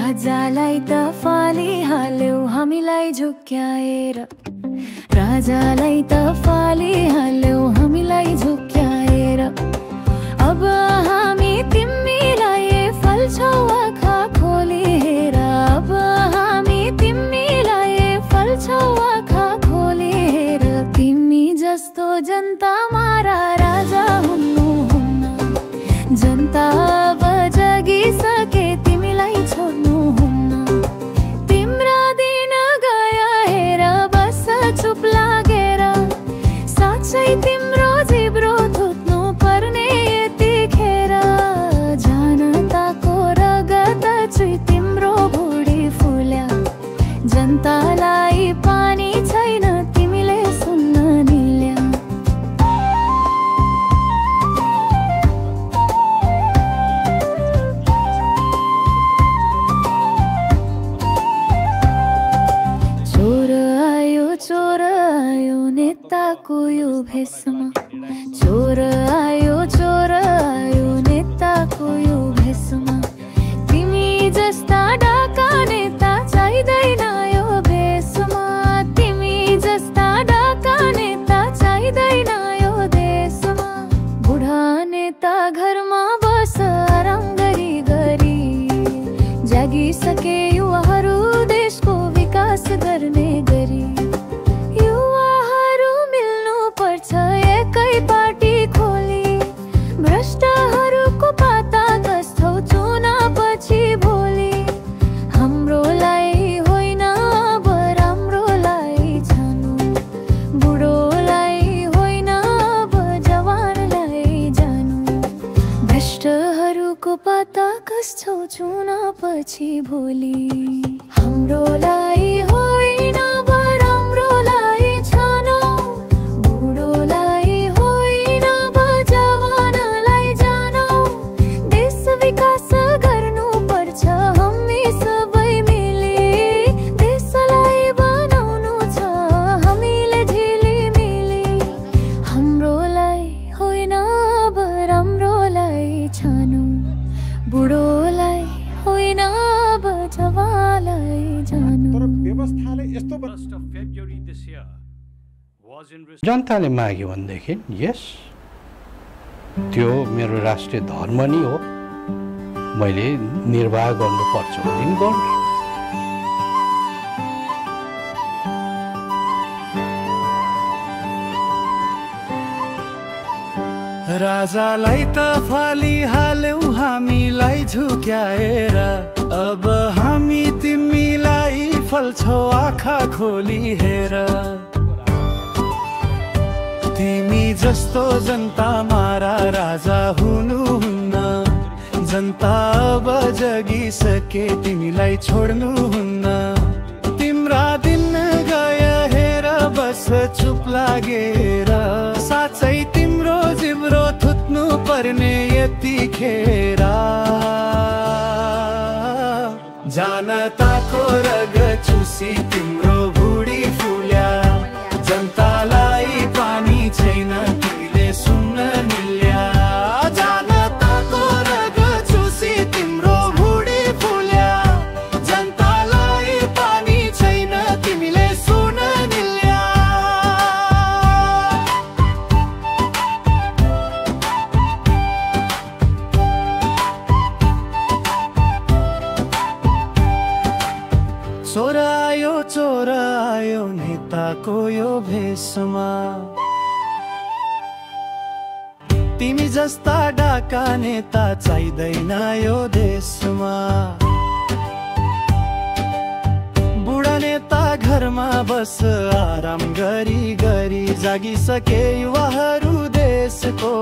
राजालाई त फालिहाल्यौ हामीलाई झुक्क्याएर, राजालाई त फालिहाल्यौ हामीलाई झुक्क्याएर। अब हामी तिमीलाई फल्छौ आँखा खोली हेर, अब हामी तिमीलाई फल्छौ आँखा खोली हेर। तिमी जस्तो जनता मारा राजा हुनुहुन्न, जनता अब जगिसके तिमीलाई छोड्नुहुन्न। तिम्रा दिन गयो हेर बस चुप लागेर, साँच्चै तिम्रो जिब्रो थुत्नु पर्ने यतिखेर। जनताको रगत चुई तिम्रो भुडी फुल्या, जनतालाई पानी छैन तिमीले सुन्न निल्या। चोर आयो नेताको यो भेषमा, चोर आयो नेताको यो भेषमा। तिमी जस्ता डाका नेता चाहिँदैन यो भेषमा, तिमी जस्ता डाका नेता चाहिँदैन यो देशमा। बुढा नेता घरमा बस आराम गरी गरी, जागिसके युवाहरू देशको विकास गर्ने गरी। युवाहरू मिल्नु पर्छ एकै पार्टी खोली, भ्रष्टहरूको पाता कस्तो चुनावपछि भोलि। हाम्रोलाई होइन अब राम्रोलाई छानु, बुढोलाई होइन अब जवानलाई जानु। भ्रष्टहरूको पाता कस्तो चुनावपछि भोलि। हाम्रोलाई होइन अब राम्रोलाई छानु, बुढोलाई होइन अब जवानलाई जानु। देश विकास गर्नु पर्छ हामी सबै मिली, देशलाई बनाउनु छ हामीले झिलिमिली। हाम्रोलाई होइन अब राम्रोलाई छानु, बुढोलाई होइन अब जवानलाई जानु। जनताले माग्यो भनेदेखि यस त्यो मेरो राष्ट्रिय धर्म नै हो, मैले निर्वाह गर्नुपर्छ भने गर्नु। राजालाई त फालिहाल्यौ हामीलाई झुक्याएर, अब हामी तिमीलाई फल्छौ आँखा खोली हेर। तिमी जस्तो जनता मारा राजा हुनुहुन्न, जनता अब जगिसके तिमीलाई छोड्नुहुन्न। तिम्रा दिन गयो हेर बस चुप लागेर, साँच्चै तिम्रो जिब्रो थुत्नु पर्ने यतिखेर। जनताको रगत चुसी तिम्रो भुडी फुल्या, जनतालाई पानी छैन तिमीले सुन्न निल्या। जनताको रगत चुसी तिम्रो भुडी फुल्या, जनतालाई पानी छैन तिमीले सुन्न निल्या। चोर आयो नेताको यो भेषमा, तिमी जस्ता डाका नेता चाहिँदैन यो देशमा। बुढा नेता घरमा बस आराम गरी गरी, जागिसके युवाहरू देशको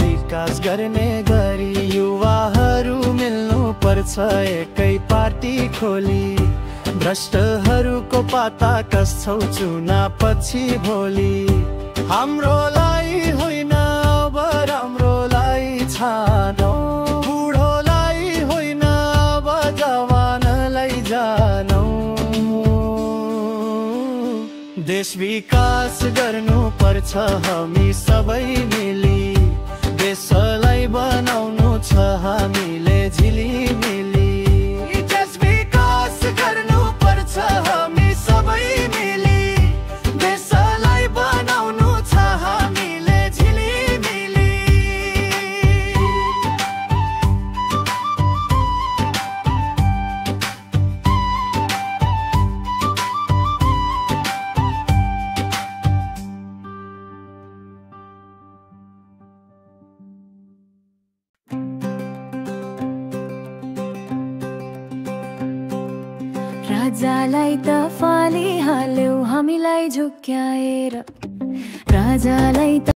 विकास गर्ने गरी। युवाहरू मिल्नु पर्छ एकै पार्टी खोली, भ्रष्टहरूको पाता कस्छौ चुनावपछि भोलि। हाम्रोलाई होइन अब राम्रोलाई छानौ, बुढोलाई होइन अब जवानलाई जानौ। देश विकास गर्नु पर्छ हामी सबै मिली, देशलाई बनाउनु छ हामीले झिलिमिली। देश विकास राजालाई त फालिहाल्यौ हामीलाई झुक्क्याएर राजालाई त